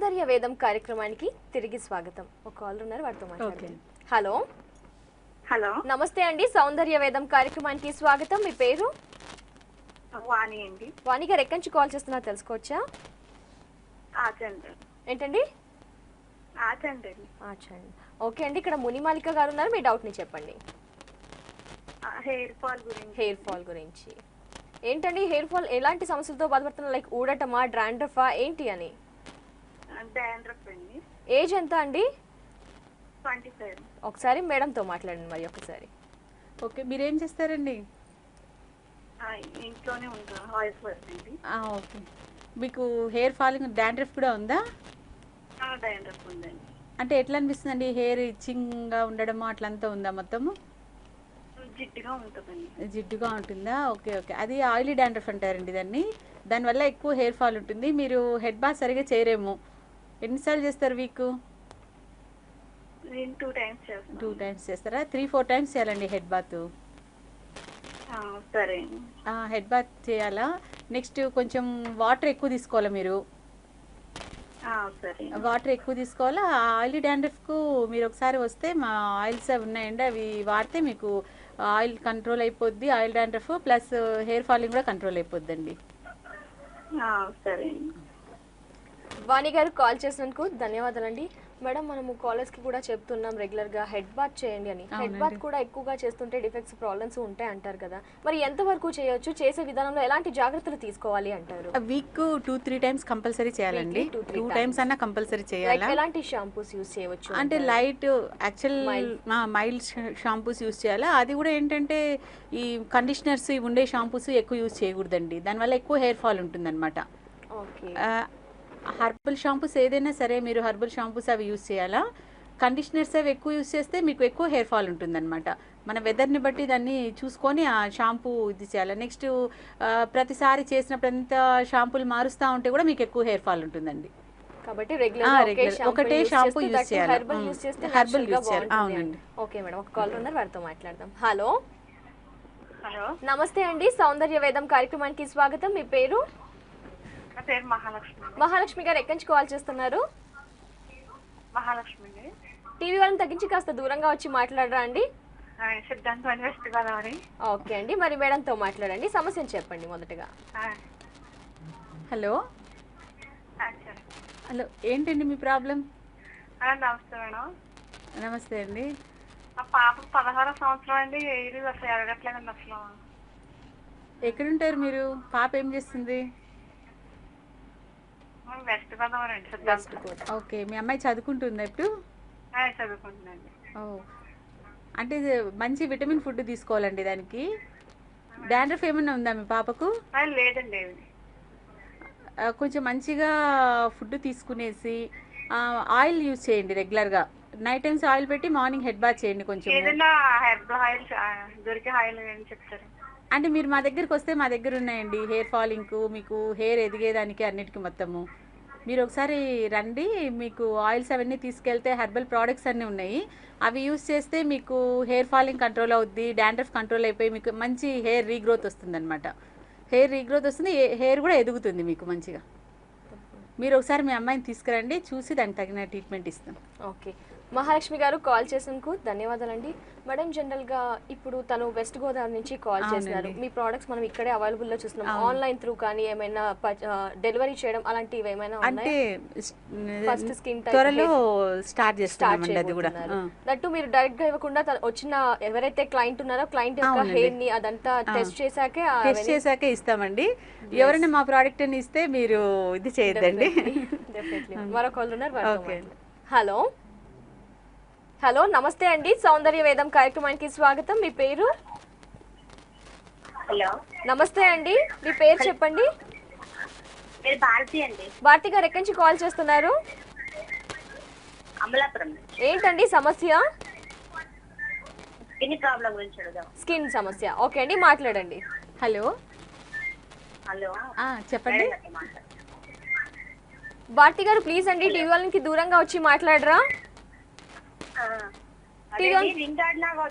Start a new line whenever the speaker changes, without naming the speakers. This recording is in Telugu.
సౌందర్య వేదం కార్యక్రమానికి తిరిగి స్వాగతం. ఒక కాలర్ ఉన్నారు, వారితో మాట్లాడండి. హలో
హలో,
నమస్తే అండి. సౌందర్య వేదం కార్యక్రమానికి స్వాగతం. మీ పేరు?
వాణి అండి.
వాణి గారు ఎక్కడి నుంచి కాల్ చేస్తున్నారు తెలుసుకోవచ్చా? ఏంటండి?
ఆచండి.
ఓకే అండి, ఇక్కడ మునిమాలిక గారు ఉన్నారు, మీ డౌట్ ని చెప్పండి. హెయిర్ ఫాల్ గురించి ఏంటండి? హెయిర్ ఫాల్ ఎలాంటి సమస్యలతో బాధపడుతున్నారు? లైక్ ఊడటమా, డ్రాండ్రఫా, ఏంటి అని? ఏజ్ ఎంత అండి?
27.
ఒకసారి మేడంతో మాట్లాడండి మరి ఒకసారి.
ఓకే, మీరేం చేస్తారండి?
ఇంట్లోనే ఉంటాను, హౌస్ వైఫ్ అండి.
ఓకే, మీకు హెయిర్ ఫాలింగ్, డాండ్రఫ్ కూడా ఉందా?
డాండ్రఫ్ ఉందండి.
అంటే ఎట్లా అనిపిస్తుందండి? హెయిర్ ఇచ్చింగ్గా ఉండడము అట్లంతా ఉందా మొత్తము?
జిడ్డుగా ఉంటుందండి.
జిడ్డుగా ఉంటుందా? ఓకే ఓకే, అది ఆయిలీ డాండ్రఫ్ అంటారండి దాన్ని. దానివల్ల ఎక్కువ హెయిర్ ఫాల్ ఉంటుంది. మీరు హెడ్ బాత్ సరిగా చేయరేమో. ఎన్నిసార్లు చేస్తారు వీక్?
2 times చేస్తాను.
2 times చేస్తారా? 3-4 times చేయాలండి హెడ్ బాత్.
సరే,
హెడ్ బాత్ చేయాలా? నెక్స్ట్ కొంచెం వాటర్ ఎక్కువ తీసుకోవాలి మీరు.
సరే,
వాటర్ ఎక్కువ తీసుకోవాలా. ఆయిలీ డాండ్రఫ్కు మీరు ఒకసారి వస్తే మా ఆయిల్స్ అవి ఉన్నాయండి, అవి వాడితే మీకు ఆయిల్ కంట్రోల్ అయిపోద్ది. Oil dandruff plus hair falling కూడా కంట్రోల్ అయిపోద్దండి.
సరే.
వాణి గారు కాల్ చేసినందుకు ధన్యవాదాలండి. మేడం, మనము కాలర్స్ కి కూడా చెప్తున్నాం రెగ్యులర్ గా హెడ్ బాత్ చేయండి అని. హెడ్ బాత్ కూడా ఎక్కువగా చేస్తుంటే డిఫెక్ట్స్, ప్రాబ్లమ్స్ ఉంటాయి అంటారు కదా, మరి ఎంత వరకు చేయొచ్చు? చేసే విధానంలో ఎలాంటి జాగ్రత్తలు తీసుకోవాలి అంటారు?
వీక్ 2-3 times కంపల్సరీ చేయాలండి. 2 times అన్నా కంపల్సరీ చేయాలి.
ఎలాంటి షాంపూస్ యూజ్ చేయవచ్చు
అంటే light, actual mild shampoos use చేయాలి. అది కూడా ఏంటంటే ఈ కండిషనర్స్ ఇవి ఉండే షాంపూస్ ఎక్కువ యూజ్ చేయకూడదండి, దానివల్ల ఎక్కువ హెయిర్ ఫాల్ ఉంటుందన్నమాట.
ఓకే,
హర్బల్ షాంపూస్ ఏదైనా సరే మీరు హర్బల్ షాంపూస్ అవి యూజ్ చేయాలా. కండిషనర్స్ అవి ఎక్కువ యూజ్ చేస్తే మీకు ఎక్కువ హెయిర్ ఫాల్ ఉంటుందన్నమాట. మన వెదర్ని బట్టి దాన్ని చూసుకొని ఆ షాంపూ ఇది చేయాలి. నెక్స్ట్ ప్రతిసారి చేసినప్పుడంతా షాంపూలు మారుస్తూ ఉంటే కూడా మీకు ఎక్కువ హెయిర్ ఫాల్ ఉంటుందండి.
కాబట్టి రెగ్యులర్
ఒకటే షాంపూ యూజ్ చేయాలి.
హెర్బల్ యూజ్ చేస్తే
హెర్బల్ యూజ్ చేయాలి. అవునండి.
ఓకే మేడం, ఒక కాలర్ ఉన్నారు, వారితో మాట్లాడదాం. హలో
హలో,
నమస్తే అండి. సౌందర్య వేదం కార్యక్రమానికి స్వాగతం. మీ పేరు?
నా పేరు మహాలక్ష్మి.
మహాలక్ష్మి గారు ఎక్కడి నుంచి కాల్ చేస్తున్నారు?
మహాలక్ష్మి.
టీవీ వాళ్ళని తగ్గించి కాస్త దూరంగా వచ్చి మాట్లాడరా అండి?
సిద్ధాంతం వెస్ట్ గోదావరి.
ఓకే అండి, మరి మేడంతో మాట్లాడండి, సమస్యను చెప్పండి మొదటగా.
హలో హలో, ఏంటండి మీ ప్రాబ్లం?
నమస్తే మేడం.
నమస్తే అండి.
మా పాప 16వ సంవత్సరం అండి. ఇది అసలు ఎరగట్లేదండి అసలు.
ఎక్కడుంటారు మీరు? పాప ఏం చేస్తుంది?
వెస్ట్ గోదావరి అండి, సిద్ధాంతం.
ఓకే, మీ అమ్మాయి చదువుకుంటుందా ఇప్పుడు?
చదువుకుంటుందండి.
అంటే మంచి విటమిన్ ఫుడ్ తీసుకోవాలండి దానికి. డాండ్రఫ్ ఏమన్నా ఉందా మీ పాపకు?
లేదండి.
కొంచెం మంచిగా ఫుడ్ తీసుకునేసి ఆయిల్ యూజ్ చేయండి రెగ్యులర్గా. నైట్ టైమ్స్ ఆయిల్ పెట్టి మార్నింగ్ హెడ్ బాత్ చేయండి. కొంచెం
ఏదైనా హెర్బల్ ఆయిల్ దొరికే ఆయిల్ ఏం చెప్తారు?
అంటే మీరు మా దగ్గరికి వస్తే మా దగ్గర ఉన్నాయండి హెయిర్ ఫాలింగ్కు, మీకు హెయిర్ ఎదిగేదానికి అన్నిటికీ మొత్తము. మీరు ఒకసారి రండి, మీకు ఆయిల్స్ అవన్నీ తీసుకెళ్తే హెర్బల్ ప్రోడక్ట్స్ అన్నీ ఉన్నాయి, అవి యూస్ చేస్తే మీకు హెయిర్ ఫాలింగ్ కంట్రోల్ అవుద్ది, డాండ్రఫ్ కంట్రోల్ అయిపోయి మీకు మంచి హెయిర్ రీగ్రోత్ వస్తుంది అనమాట. హెయిర్ రీగ్రోత్ వస్తుంది, హెయిర్ కూడా ఎదుగుతుంది మీకు మంచిగా. మీరు ఒకసారి మీ అమ్మాయిని తీసుకురండి, చూసి దానికి తగిన ట్రీట్మెంట్ ఇస్తాం.
ఓకే, మహాలక్ష్మి గారు కాల్ చేసినందుకు ధన్యవాదాలండి. మేడం, జనరల్ గా ఇప్పుడు తను వెస్ట్ గోదావరి నుంచి కాల్ చేస్తున్నారు. మీ ప్రోడక్ట్స్ మనం ఇక్కడే అవైలబుల్ లో చూస్తున్నాం. ఆన్లైన్ త్రూ కానీ ఏమైనా డెలివరీ చేయడం అలాంటివి ఏమైనా
అంటే
ఫస్ట్ స్కిన్
త్వరలో స్టార్ట్ చేస్తామండి అది కూడా.
దట్టు మీరు డైరెక్ట్ గా ఇవ్వకుండా వచ్చిన ఎవరైతే క్లయింట్ ఉన్నారో క్లయింట్ యొక్క హెయిర్ ని అదంతా టెస్ట్ చేశాకే
ఇస్తామండి. ఎవరైనా మా ప్రోడక్ట్ ని ఇస్తే మీరు ఇది చేయొద్దండి.
మరో కాల్ ఉన్నారు. హలో హలో, నమస్తే అండి. సౌందర్య వేదం కార్యక్రమానికి స్వాగతం. మీ పేరు?
హలో,
నమస్తే అండి, మీ పేరు చెప్పండి.
భారతి అండి.
భారతి గారు ఎక్కడి నుంచి కాల్ చేస్తున్నారు?
అమలాపురం.
ఏంటండి సమస్య?
స్కిన్
సమస్య. ఓకే అండి, మాట్లాడండి.
హలో
హలో,
చెప్పండి.
భారతి గారు ప్లీజ్ అండి టీవీ వాళ్ళకి దూరంగా వచ్చి మాట్లాడరా?
రింగ్ గార్డ్ లాగా